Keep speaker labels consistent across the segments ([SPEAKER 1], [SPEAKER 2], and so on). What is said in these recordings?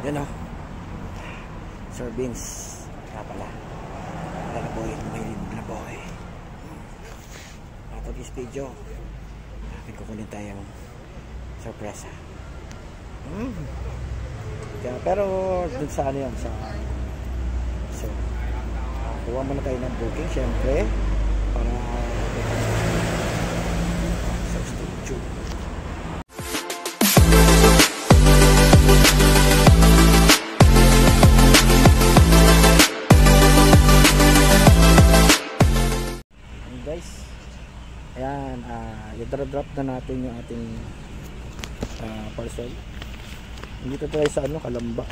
[SPEAKER 1] Yan o. Servings. Kaya pala. Lalaboy. Lalaboy. After this video, natin kukunin tayong sorpresa. Kaya, pero dun sa ano yan, sa so kuha muna tayo ng booking syempre para sa studio. And guys, ayan, i-drop na natin yung ating parcel. Dito tayo sa ano, Kalamba.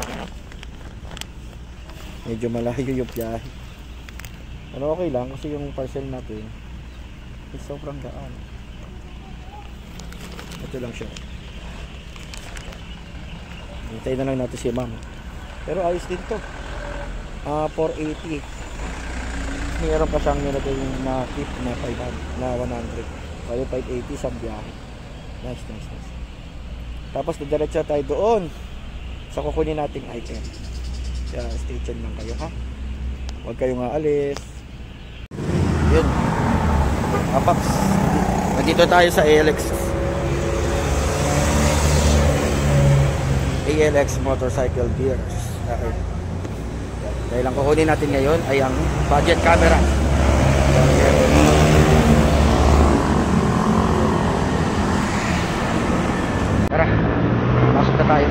[SPEAKER 1] Medyo malayo yung biyahe. Pero okay lang kasi yung parcel natin is sobrang gaan. Ito lang siya. Hintayin na lang natin si ma'am. Pero ayos din to. 480. Mayroon pa siyang nilagay na tip na 500, na 100. Kaya 580 sa biyahe. Nice. Tapos diretso tayo doon sa kukunin nating item. Kaya stay tuned lang kayo, ha. Huwag kayong aalis. Yun. Apaps. Nandito tayo sa ALX Motorcycle Gears. Okay. Dahil ang kukunin natin ngayon ay ang budget camera. Tara, masok na tayo.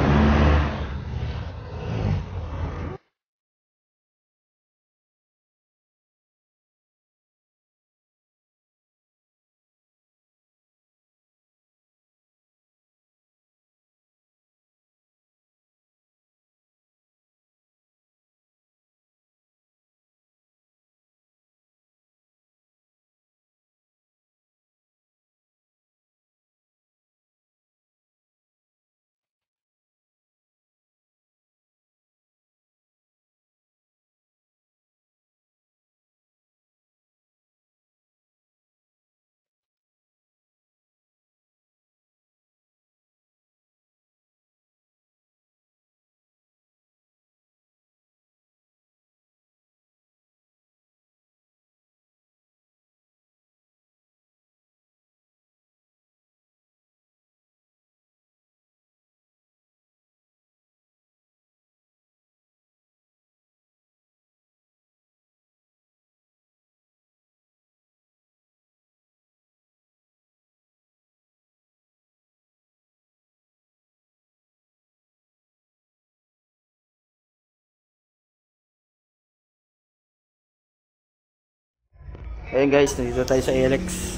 [SPEAKER 1] Ayun guys, nandito tayo sa ALX.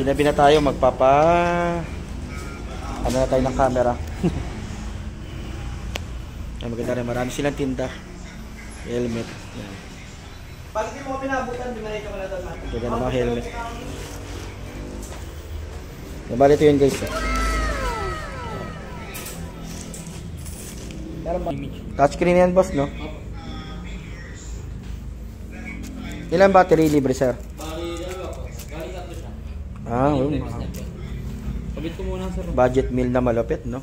[SPEAKER 1] Binabi na tayo, magpapa ano na tayo ng camera. Ay, maganda rin, marami silang tinda. Helmet. Yan. Pag di mo pinabutan, binahito ko na doon. Ganda ng mga helmet. Nabali ito yun guys. Touchscreen yan boss, no? Ilang battery libre, sir?
[SPEAKER 2] Bali, dalawa po. Bali, tatlo siya. Kabit ko muna, sir.
[SPEAKER 1] Budget meal na malupit, no?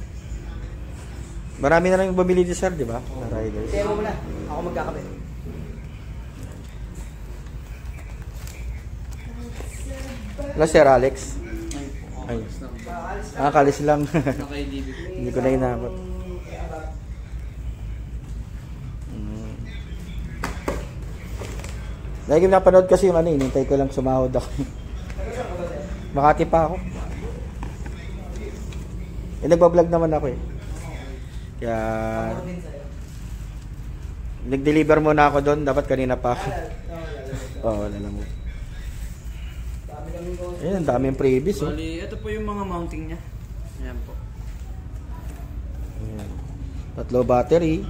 [SPEAKER 1] Marami na lang yung bumili dito, sir, di ba? Riders.
[SPEAKER 2] Kaya mo muna. Ako magkakabit.
[SPEAKER 1] Wala, Sir Alex? Ay. Kalis lang. Hindi ko na inabot. Lagi napanood kasi yung ano, hinintay ko lang sumahod ako. Makati pa ako. Nagbablog naman ako eh. Kaya nag-deliver muna ako doon, dapat kanina pa ako. Oo, wala lang mo. Ayan, ang daming previous.
[SPEAKER 2] Bali, ito po yung mga mounting niya. Ayan po.
[SPEAKER 1] Ayan. 3 battery.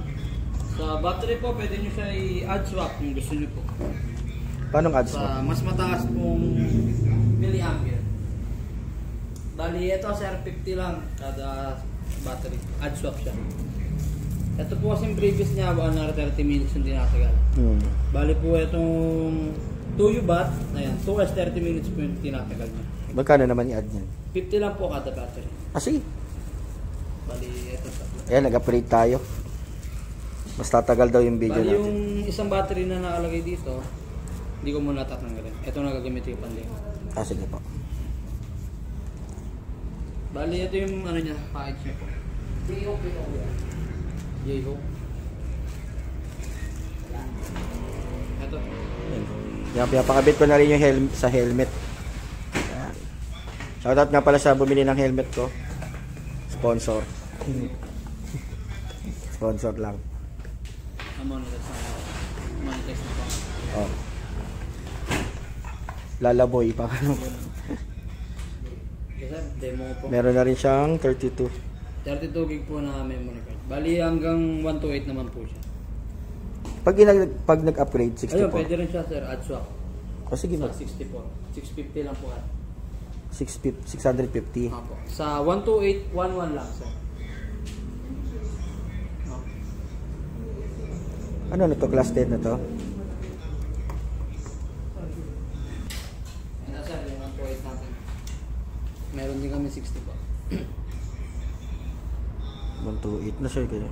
[SPEAKER 2] Sa battery po, pwede nyo siya i-add swap kung gusto nyo po.
[SPEAKER 1] Paano ang ads mo?
[SPEAKER 2] Mas mataas pong milliampere. Bali, ito sir, 50 lang kada battery. Add swap siya. Ito po kasing previous niya, 130 minutes yung tinatagal. Bali po itong 2U bat, ayan, 2 hours 30 minutes po yung tinatagal niya.
[SPEAKER 1] Magkano naman i-add niyan?
[SPEAKER 2] 50 lang po kada battery.
[SPEAKER 1] Sige.
[SPEAKER 2] Bali, ito sa
[SPEAKER 1] Ayan, nag-upgrade tayo. Mas tatagal daw yung video
[SPEAKER 2] bali
[SPEAKER 1] natin.
[SPEAKER 2] yung isang battery na nakalagay dito, hindi ko muna tatanggalin. Ito na gagamit yung panding.
[SPEAKER 1] Sige po.
[SPEAKER 2] Bali, ito yung ano niya, package niya po. J-Hope. Ito.
[SPEAKER 1] Yan, pinapakabit ko na rin yung sa helmet. Yan. Shoutout nga pala sa bumili ng helmet ko. Sponsor. Sponsor lang.
[SPEAKER 2] Monetize na po.
[SPEAKER 1] Oh. Lalaboy pa.
[SPEAKER 2] Okay, sir, demo po.
[SPEAKER 1] Meron na rin siyang 32.
[SPEAKER 2] 32 gig po na memory card. Bali hanggang 128 naman po siya.
[SPEAKER 1] Pag nag-upgrade, 64.
[SPEAKER 2] Ayun, pwede rin siya sir, add swap.
[SPEAKER 1] O sige
[SPEAKER 2] Sa
[SPEAKER 1] mo.
[SPEAKER 2] 64. 650 lang po at.
[SPEAKER 1] 650.
[SPEAKER 2] Apo. Sa 128, 11 lang sir.
[SPEAKER 1] Ano na to? Class 10 na to?
[SPEAKER 2] Ano sir, yung 128 natin. Meron din kami 60 po.
[SPEAKER 1] 128 na siya kaya.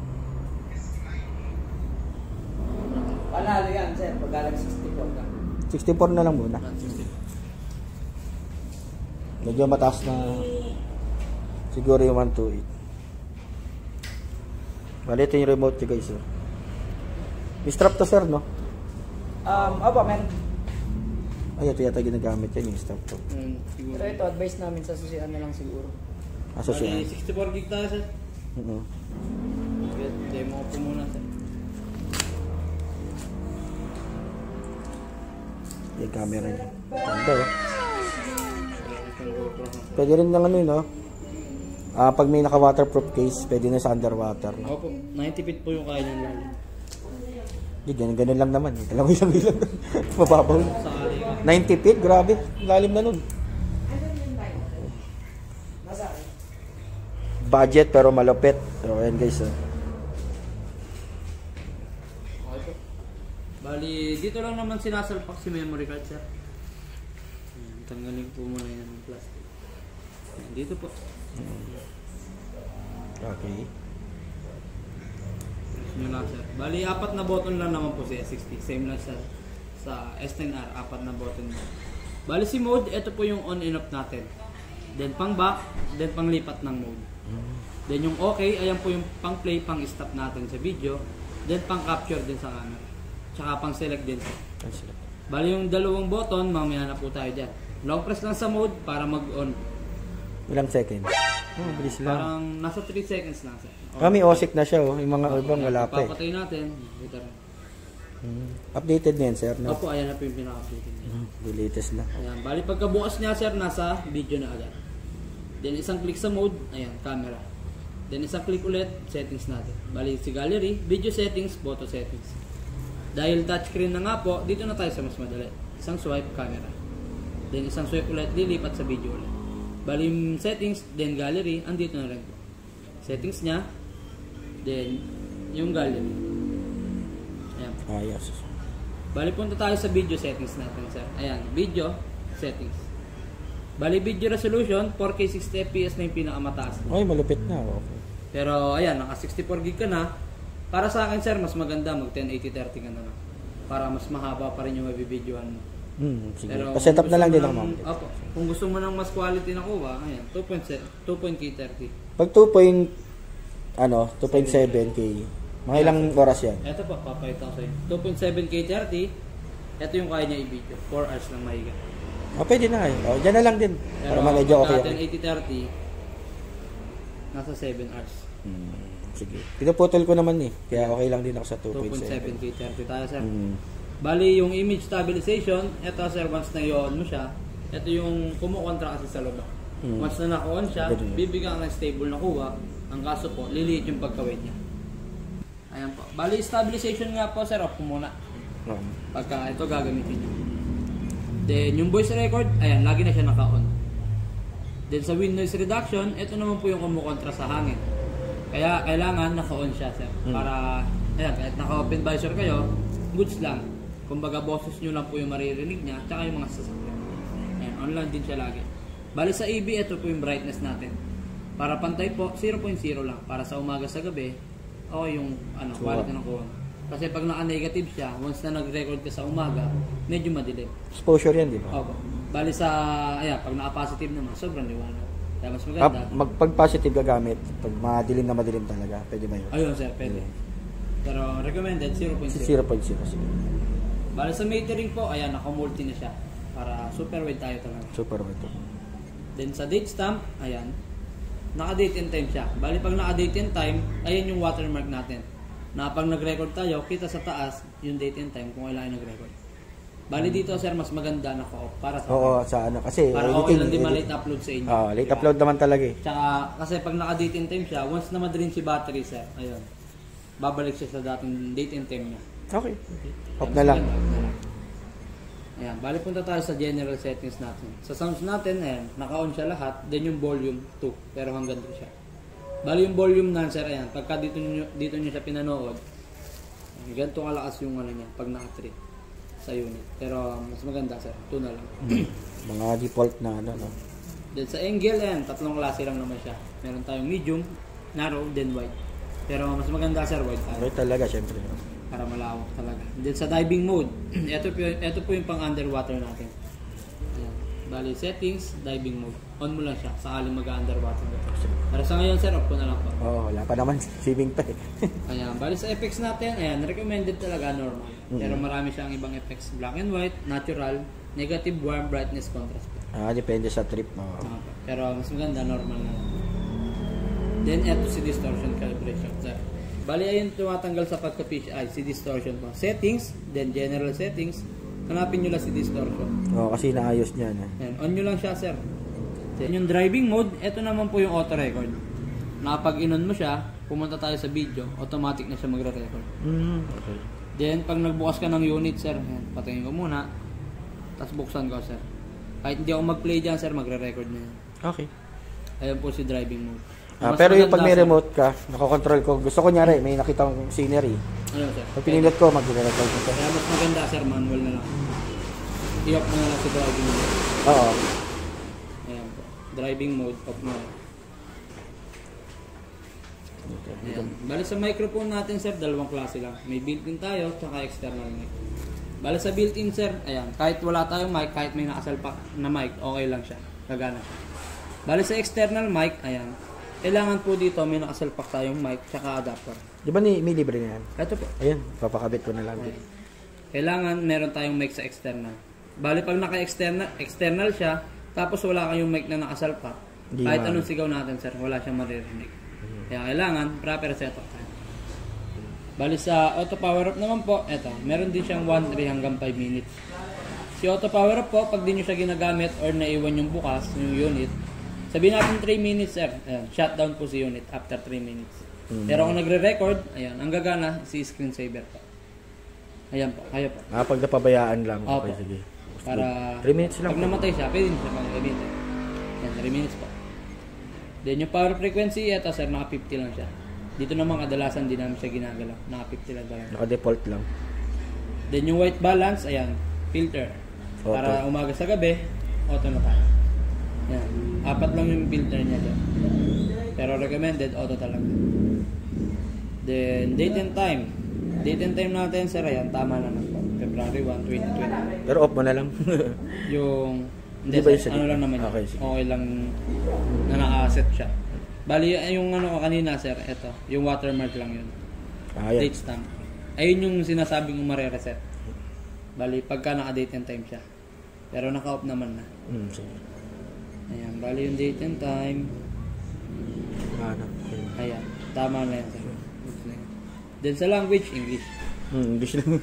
[SPEAKER 2] Panalo yan sir, pag-alag 64 ka.
[SPEAKER 1] 64 na lang muna.
[SPEAKER 2] 60.
[SPEAKER 1] Medyo mataas na siguro yung 128. Bali, ito yung remote nyo guys. May strap to sir, no?
[SPEAKER 3] Opo, meron.
[SPEAKER 1] Ay, ito yata ginagamit yan yung strap to.
[SPEAKER 2] Siguro.
[SPEAKER 3] Pero ito, advice namin sa susian na lang siguro.
[SPEAKER 1] Aso siya.
[SPEAKER 2] Bali, 64 gig tayo sir. Demo ko muna sir.
[SPEAKER 1] Yung camera niya. Ganda oh. Pwede rin ng ano yun, no? Pag may naka-waterproof case, pwede na sa underwater. No?
[SPEAKER 2] Opo, 90 feet po yung kaya niyan lalim.
[SPEAKER 1] Hindi, ganun lang naman. Alam mo ilang mababaw.
[SPEAKER 2] Sa ali ka.
[SPEAKER 1] 90 feet, grabe. Lalim na nun. Budget pero malupit. So, ayan guys.
[SPEAKER 2] Okay po. Bali, dito lang naman sinasalpak si memory card sir. Ayan, tanggalin po muna yan ng plastic. Ayan, dito po.
[SPEAKER 1] Okay.
[SPEAKER 2] Press nyo lang sir. Bali, 4 na button lang naman po sa S60. Same lang sa S10R, 4 na button. Bali si mode, ito po yung on and off natin. Then pang back, then pang lipat ng mode. Then yung okay, ayan po yung pang play, pang stop natin sa video. Then pang capture din sa camera. Tsaka pang select din sir. Bali yung dalawang button, mamaya na po tayo dyan. Long press lang sa mode para mag-on.
[SPEAKER 1] Ilang seconds? Oh, bilis lang.
[SPEAKER 2] Parang nasa 3 seconds lang sir.
[SPEAKER 1] May OSIC na siya oh. Yung mga ibang wala pa eh.
[SPEAKER 2] Papatay natin. Dito rin.
[SPEAKER 1] Updated na yan sir, no?
[SPEAKER 2] Opo, ayan na po yung pinaka-update niya.
[SPEAKER 1] The latest na.
[SPEAKER 2] Ayan, bali pagkabukas niya sir, nasa video na agad. Then isang click sa mode, ayan, camera. Then isang click ulit, settings natin. Bali si gallery, video settings, photo settings. Dahil touchscreen na nga po, dito na tayo sa mas madali. Isang swipe, camera. Then isang swipe ulit, lilipat sa video ulit. Bali yung settings, then gallery, andito na rin po. Settings niya, then yung gallery. Ayan.
[SPEAKER 1] Ayos.
[SPEAKER 2] Bali punta tayo sa video settings natin sir. Ayan, video settings. Bali video resolution 4K 60 FPS na yung pinakamataas.
[SPEAKER 1] Ay, malupit na. Okay.
[SPEAKER 2] Pero ayan, naka 64 gig ka na. Para sa akin sir, mas maganda mag 1080-30 ka na lang. Para mas mahaba pa rin yung mabibidyohan mo.
[SPEAKER 1] Sige.
[SPEAKER 2] Pero
[SPEAKER 1] Pa-setup
[SPEAKER 2] kung
[SPEAKER 1] na lang
[SPEAKER 2] gusto
[SPEAKER 1] din
[SPEAKER 2] mo
[SPEAKER 1] ako,
[SPEAKER 2] ng-
[SPEAKER 1] ma'am.
[SPEAKER 2] Opo. Kung gusto mo ng mas quality na kuha, ayan, 2.30.
[SPEAKER 1] Pag 2.7K, mga ilang oras yan?
[SPEAKER 2] Ito po, papakita ko sa inyo. 2.7K 30. Ito yung kaya niya i-video. 4 hours lang mahiga.
[SPEAKER 1] Pwede na eh. Dyan na lang din.
[SPEAKER 2] Pero
[SPEAKER 1] Para medyo okay.
[SPEAKER 2] pagka 1080-30, nasa 7 hours.
[SPEAKER 1] Sige. Pinuputol ko naman eh. Kaya okay lang din ako sa 2.7.
[SPEAKER 2] 2.7K 30 tayo sir. Bali yung image stabilization, ito sir, once na i-on mo siya, ito yung kumukontra kasi sa loob. Once na naka-on siya,
[SPEAKER 1] Ganun.
[SPEAKER 2] bibigyan ka ng stable na kuha. Ang kaso po, liliit yung pagkawin niya. Ayan po. Bali stabilization nga po sir, off ko muna. Pagka ito gagamitin niyo. Then yung voice record, ayan, lagi na siya naka-on. Then sa wind noise reduction, ito naman po yung kumukontra sa hangin. Kaya kailangan naka-on siya sir. Para, ayan, kahit naka-open visor kayo, goods lang. Kumbaga boses nyo lang po yung maririnig niya, tsaka yung mga sasakyan. Ayan, on lang din siya lagi. Bali sa EB, ito po yung brightness natin. Para pantay po, 0.0 lang. Para sa umaga sa gabi, o yung quality ng kuha. Kasi pag naka-negative siya, once na nag-record ka sa umaga, medyo madilim.
[SPEAKER 1] Exposure yan, di ba?
[SPEAKER 2] Opo. Bali sa, pag naka-positive naman, sobrang liwanag. Kaya mas maganda.
[SPEAKER 1] Pag positive gagamit, pag madilim na madilim talaga, pwede ba yun?
[SPEAKER 2] Ayun sir, pwede. Pero recommended 0.0.
[SPEAKER 1] 0.0.
[SPEAKER 2] Bali sa metering po, naka-multi na siya. Para super wide tayo talaga.
[SPEAKER 1] Super wide.
[SPEAKER 2] Then sa date stamp, naka-date and time siya. Bali pag naka-date and time, ayan yung watermark natin. Na pag nag-record tayo, kita sa taas yung date and time kung kailan nag-record. Bali dito sir, mas maganda naka-off para sa
[SPEAKER 1] Kasi
[SPEAKER 2] para okay lang din ma-late upload sa inyo.
[SPEAKER 1] Late upload naman talaga eh.
[SPEAKER 2] Tsaka kasi pag naka-date and time siya, once na ma-drain si battery sir, ayun. Babalik siya sa dating date and time niya.
[SPEAKER 1] Okay. Off na lang.
[SPEAKER 2] Ayan, bali punta tayo sa general settings natin. Sa sounds natin, naka-on siya lahat, then yung volume 2, pero hanggang doon siya. Bali yung volume na sir, pagka dito nyo siya pinanood, ganito kalakas yung niya, pag naka-3 sa unit. Pero mas maganda sir, 2 na lang.
[SPEAKER 1] Mga default na no?
[SPEAKER 2] Then sa angle, tatlong klase lang naman siya. Meron tayong medium, narrow, then wide. Pero mas maganda sir, wide tayo.
[SPEAKER 1] Wide talaga, syempre.
[SPEAKER 2] Para malawak talaga. Then sa diving mode, ito po yung pang underwater natin. Ayan. Bali settings, diving mode. On mo lang siya, sakaling mag-underwater. Pero sa ngayon sir, off ko na lang po.
[SPEAKER 1] Wala pa naman, swimming pa eh.
[SPEAKER 2] Ayan, bali sa effects natin, recommended talaga normal. Pero marami siyang ibang effects. Black and white, natural, negative, warm, brightness, contrast.
[SPEAKER 1] Depende sa trip.
[SPEAKER 2] Pero mas maganda, normal na lang. Then, ito si distortion calibration. Sir. Bali, ayun tumatanggal sa pagka-pitch eye, si distortion po. Settings, then general settings, hanapin nyo lang si distortion.
[SPEAKER 1] Kasi naayos niya.
[SPEAKER 2] Yan, on nyo lang siya, sir. Then, yung driving mode, ito naman po yung auto record. Na pag in-on mo siya, pumunta tayo sa video, automatic na siya magre-record.
[SPEAKER 1] Okay.
[SPEAKER 2] Then, pag nagbukas ka ng unit, sir, patayin ko muna, tapos buksan ko, sir. Kahit hindi ako mag-play dyan, sir, magre-record na yan.
[SPEAKER 1] Okay.
[SPEAKER 2] Ayun po si driving mode.
[SPEAKER 1] Pero yung pag may remote ka, nakokontrol ko. Gusto ko nyari, may nakita kong scenery.
[SPEAKER 2] Ano, sir?
[SPEAKER 1] Pag pinindot ko, mag-record ko.
[SPEAKER 2] Kaya mas maganda, sir, manual na lang. I-off mo na lang si driving mode.
[SPEAKER 1] Oo.
[SPEAKER 2] Ayan po. Driving mode, off mo na. Ayan. Bali sa microphone natin, sir, dalawang klase lang. May built-in tayo, tsaka external mic. Bali sa built-in, sir, ayan, kahit wala tayong mic, kahit may nakasalpak na mic, okay lang siya. Gagana siya. Bali sa external mic, ayan, kailangan po dito may nakasalpak tayong mic tsaka adapter.
[SPEAKER 1] Di ba may libre na yan?
[SPEAKER 2] Ito po.
[SPEAKER 1] Ayun, papakabit ko na lang.
[SPEAKER 2] Okay. Kailangan meron tayong mic sa external. Bali pag naka-external siya, tapos wala kayong mic na nakasalpak, kahit anong sigaw natin, sir, wala siyang maririnig. Kaya kailangan proper setup tayo. Bali sa auto power up naman po, eto, meron din siyang 1, 3 hanggang 5 minutes. Si auto power up po, pag di nyo siya ginagamit or naiwan yung bukas, yung unit, sabihin natin 3 minutes, sir. Ayan, shutdown po si unit after 3 minutes. Pero kung nagre-record, ayan, ang gagana si screensaver po. Ayan po, kaya po.
[SPEAKER 1] Pag napabayaan lang.
[SPEAKER 2] Opo.
[SPEAKER 1] Okay, sige.
[SPEAKER 2] Para
[SPEAKER 1] 3 minutes lang.
[SPEAKER 2] pag namatay siya, pwede siya mag-gamitin. Ayan, 3 minutes po. Then yung power frequency, ito sir, naka 50 lang siya. Dito naman kadalasan din namin siya ginagalaw. Naka 50 lang talaga.
[SPEAKER 1] Naka-default lang.
[SPEAKER 2] Then yung white balance, ayan, filter.
[SPEAKER 1] Auto.
[SPEAKER 2] Para umaga sa gabi, auto na tayo. Yan. 4 lang yung filter niya dyan. Pero recommended, auto talaga. Then, date and time. Date and time natin, sir, ayan, tama naman po. February 1, 2020.
[SPEAKER 1] Pero off mo na lang.
[SPEAKER 2] Yung,
[SPEAKER 1] Hindi ba yung
[SPEAKER 2] sir, ano lang naman yun.
[SPEAKER 1] Okay, sige.
[SPEAKER 2] Okay lang na naka-set siya. Bali, yung ano kanina, sir, ito. Yung watermark lang yun.
[SPEAKER 1] Yan.
[SPEAKER 2] Date stamp. Ayun yung sinasabing kong mare-reset. Bali, pagka naka-date and time siya. Pero naka-off naman na.
[SPEAKER 1] Sige.
[SPEAKER 2] Ayan, bali yung date and time. Ayan, tama na yan, sir. Then sa language, English.
[SPEAKER 1] English lang.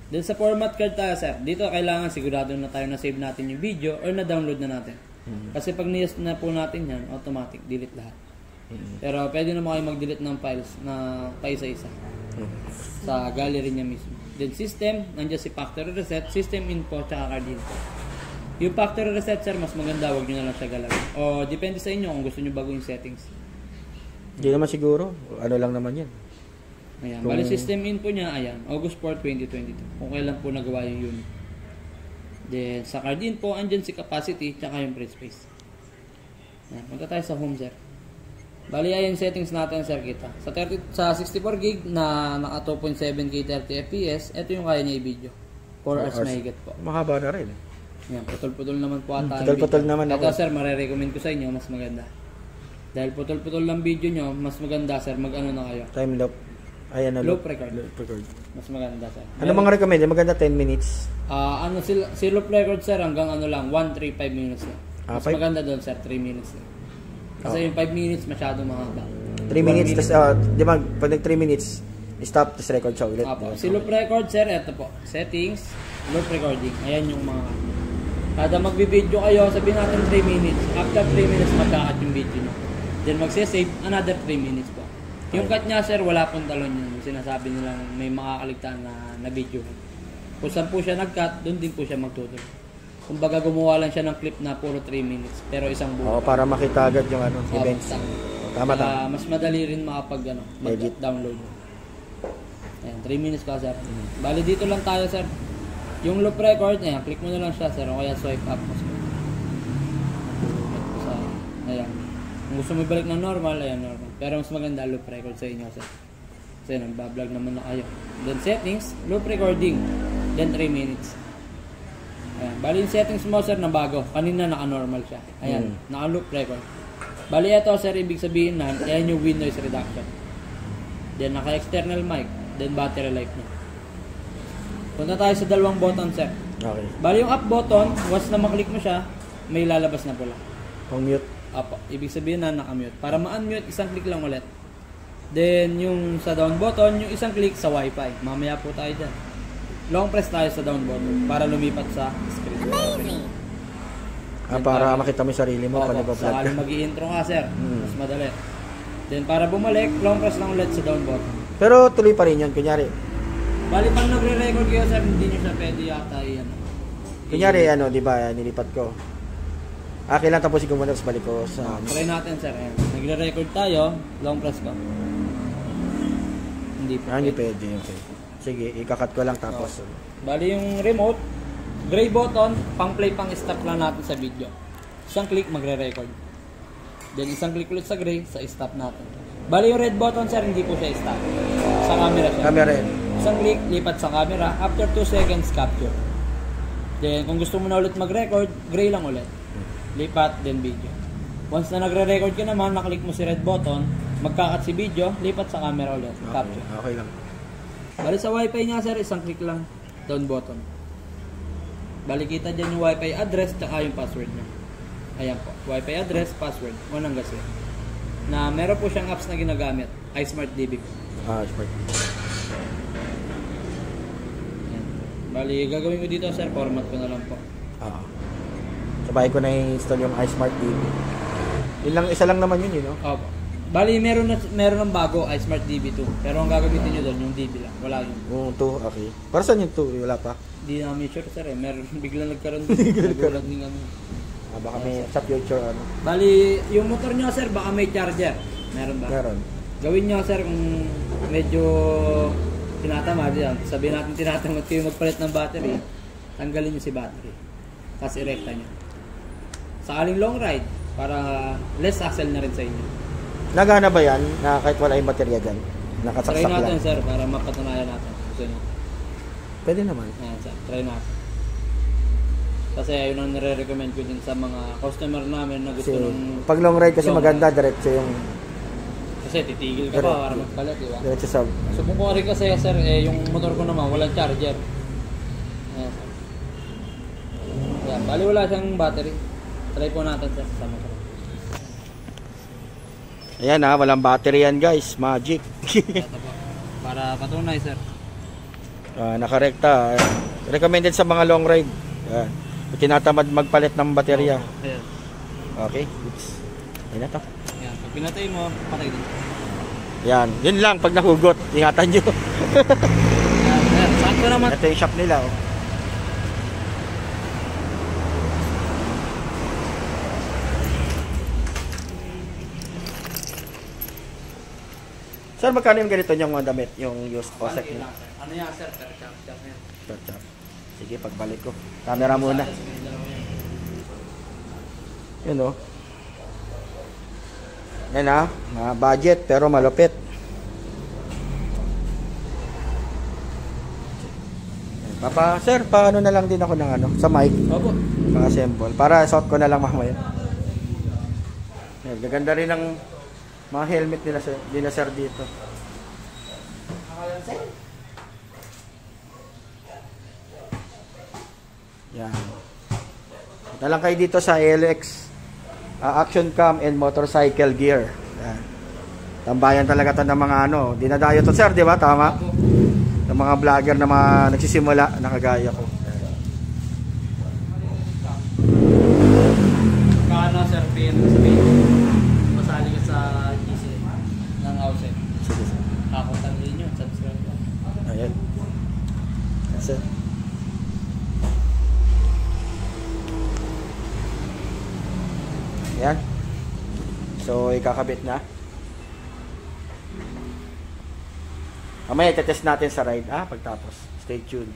[SPEAKER 2] Then sa format card tayo, sir. Dito kailangan sigurado na tayo na save natin yung video or na-download na natin. Kasi pag niyas na po natin yan, automatic, delete lahat. Pero pwede naman kayo mag-delete ng files na paisa-isa. Sa gallery niya mismo. Then system, nandiyan si factory reset, system info, tsaka card info. Yung factory reset, sir, mas maganda, wag nyo na lang siya galawin. O depende sa inyo kung gusto nyo bago yung settings.
[SPEAKER 1] Hindi naman siguro. Ano lang naman yan.
[SPEAKER 2] Ayan, bali system info niya, ayan, August 4, 2022. Kung kailan po nagawa yung unit. Then, sa card info, andyan si capacity, tsaka yung free space. Ayan, punta tayo sa home, sir. Bali, ay yung settings natin, sir, kita. Sa 64 gig na naka 2.7K 30 FPS, ito yung kaya niya i-video. 4 hours mahigit po.
[SPEAKER 1] Mahaba na rin.
[SPEAKER 2] Yan, putol-putol naman po ata.
[SPEAKER 1] Putol-putol naman
[SPEAKER 2] ito,
[SPEAKER 1] ako.
[SPEAKER 2] sir, marirecommend ko sa inyo, mas maganda. Dahil putol-putol lang video nyo, mas maganda, sir, mag-ano na kayo.
[SPEAKER 1] Time loop. Ay, ano,
[SPEAKER 2] Loop record.
[SPEAKER 1] Loop record.
[SPEAKER 2] Mas maganda, sir.
[SPEAKER 1] Ano mga recommend? Maganda 10 minutes.
[SPEAKER 2] Si loop record, sir, hanggang ano lang, 1-3-5 minutes lang. Mas maganda doon, sir, 3 minutes lang. Kasi yung 5 minutes masyado mahaba.
[SPEAKER 1] 3 minutes, tapos, di ba, pag nag 3 minutes, stop, tapos record siya ulit.
[SPEAKER 2] Si loop record, sir, ito po. Settings, loop recording. Ayan yung mga... Kada magbibideo kayo, sabihin natin 3 minutes. After 3 minutes, magka-cut yung video nyo. Then magsisave, another 3 minutes po. Yung cut niya, sir, wala pong talon yun. Sinasabi nilang may makakaligtaan na video. Kung saan po siya nag-cut, doon din po siya magtutuloy. Kumbaga gumawa lang siya ng clip na puro 3 minutes, pero isang buo.
[SPEAKER 1] Oo, para makita agad yung ano, events. Tama.
[SPEAKER 2] Mas madali rin makapag mag-download. Ayan, 3 minutes ka, sir. Bali dito lang tayo, sir. Yung loop record, ayan, click mo na lang siya, sir. O kaya swipe up mo. Ayan. Kung gusto mo ibalik ng normal, ayan, normal. Pero mas maganda loop record sa inyo, sir. Kasi nagbablog naman na kayo. Then settings, loop recording. Then 3 minutes. Ayan. Bali yung settings mo, sir, na bago. Kanina naka-normal siya. Ayan, naka-loop record. Bali ito, sir, ibig sabihin na, ayan yung wind noise reduction. Then naka-external mic. Then battery life niya. Punta tayo sa dalawang button, sir.
[SPEAKER 1] Okay.
[SPEAKER 2] Bali yung up button, once na maklik mo siya, may lalabas na pula.
[SPEAKER 1] Pang mute.
[SPEAKER 2] Apo, ibig sabihin na naka-mute. Para ma-unmute, isang click lang ulit. Then, yung sa down button, yung isang click sa Wi-Fi. Mamaya po tayo dyan. Long press tayo sa down button para lumipat sa screen. Amazing!
[SPEAKER 1] Para makita mo yung sarili mo.
[SPEAKER 2] Opo, sakaling mag-i-intro ka, sir. Mas madali. Then, para bumalik, long press lang ulit sa down button.
[SPEAKER 1] Pero tuloy pa rin yun, kunyari.
[SPEAKER 2] Bali, pag nagre-record kayo, sir, hindi nyo siya pwede yata yan.
[SPEAKER 1] Kunyari, ano, di ba, nilipat ko. Kailan tapusin ko muna, tapos balik ko sa...
[SPEAKER 2] Try natin, sir. Ayan. Nagre-record tayo, long press ko. Hindi po.
[SPEAKER 1] Hindi pwede. Okay. Sige, ikakat ko lang tapos.
[SPEAKER 2] Bali yung remote, gray button, pang play, pang stop lang natin sa video. Isang click, magre-record. Then isang click ulit sa gray, sa stop natin. Bali yung red button, sir, hindi po siya stop. Sa camera siya.
[SPEAKER 1] Camera yun.
[SPEAKER 2] Isang click, lipat sa camera. After 2 seconds, capture. Then kung gusto mo na ulit mag-record, gray lang ulit. Lipat, then video. Once na nagre-record ka naman, naklik mo si red button, magkakat si video, lipat sa camera ulit. Capture.
[SPEAKER 1] Okay lang.
[SPEAKER 2] Bali sa wifi niya, sir, isang click lang, down button. Bali kita dyan yung wifi address tsaka yung password niya. Ayan po, wifi address, password, 1 hanggang 0. Na meron po siyang apps na ginagamit, iSmart DB.
[SPEAKER 1] Smart.
[SPEAKER 2] Ayan. Bali gagawin ko dito, sir, format ko na lang po.
[SPEAKER 1] Sabay ko na i-install yung iSmart TV. Yun lang, isa lang naman yun,
[SPEAKER 2] Opo. Bali meron ng bago, iSmart DB2. Pero ang gagamitin nyo doon, yung DB lang. Wala yun.
[SPEAKER 1] Yung 2, okay. Para saan yung 2? Wala pa?
[SPEAKER 2] Hindi namin sure, sir, eh. Meron, biglang nagkaroon doon. Nagulat din kami.
[SPEAKER 1] Baka may sa future, ano.
[SPEAKER 2] Bali, yung motor nyo, sir, baka may charger. Meron ba?
[SPEAKER 1] Meron.
[SPEAKER 2] Gawin nyo, sir, kung medyo tinatamad yan. Sabihin natin tinatamad kayo magpalit ng battery. Tanggalin nyo si battery. Tapos irekta nyo. Sakaling long ride, para less hassle na rin sa inyo.
[SPEAKER 1] Nagana ba yan na kahit wala yung baterya dyan?
[SPEAKER 2] Try
[SPEAKER 1] Nakasaksak
[SPEAKER 2] natin,
[SPEAKER 1] lang.
[SPEAKER 2] sir, para mapatunayan natin. Gusto nyo?
[SPEAKER 1] Pwede naman.
[SPEAKER 2] Ayan, sir, try natin. Kasi yun ang nire-recommend ko din sa mga customer namin na gusto
[SPEAKER 1] Kasi,
[SPEAKER 2] nung...
[SPEAKER 1] pag long ride kasi
[SPEAKER 2] long
[SPEAKER 1] maganda, diretso yung...
[SPEAKER 2] Kasi titigil ka pa para magpalit, di ba?
[SPEAKER 1] Diretso sa...
[SPEAKER 2] Subong ko rin kasi, sir, yung motor ko naman, walang charger. Ayan, sir. Ayan, bali wala siyang battery. Try po natin, sir, sa motor.
[SPEAKER 1] Ayan walang battery yan guys. Magic.
[SPEAKER 2] Ito po. Para patunay, sir.
[SPEAKER 1] Nakarekta. Recommended sa mga long ride. Kung tinatamad magpalit ng baterya.
[SPEAKER 2] Ayan.
[SPEAKER 1] Okay. Oops. Ayan na to.
[SPEAKER 2] Ayan. Pag pinatay mo, patay din.
[SPEAKER 1] Yan. Yun lang. Pag nahugot, ingatan nyo.
[SPEAKER 2] Ayan, ayan. Sakto naman.
[SPEAKER 1] Ito yung shop nila. Sir, magkano yung ganito niyong mga damit? Yung used faucet niyo?
[SPEAKER 2] Ano yan, sir? Chop yan.
[SPEAKER 1] Chop. Sige, pagbalik ko. Camera muna. Yun Yan ha, budget pero malupit. Sir, paano na lang din ako ng ano, sa mic,
[SPEAKER 2] Opo.
[SPEAKER 1] pa-assemble, para suot ko na lang mamaya. Yan, gaganda rin ng mga helmet nila sir dito. Yan. Punta lang kayo dito sa LX Action Cam and Motorcycle Gear. Yan. Tambayan talaga to ng mga ano, dinadayo to sir, di ba? Tama? Ng mga vlogger na mga nagsisimula, nakagaya ko.
[SPEAKER 2] Kaano sir, sabihin masali ka sa GC ng outset.
[SPEAKER 1] Sige sir.
[SPEAKER 2] Kakuntan din yun, subscribe ka.
[SPEAKER 1] Ayan. That's it. Ayan. So, ikakabit na. Mamaya, itetest natin sa ride, pagtapos. Stay tuned.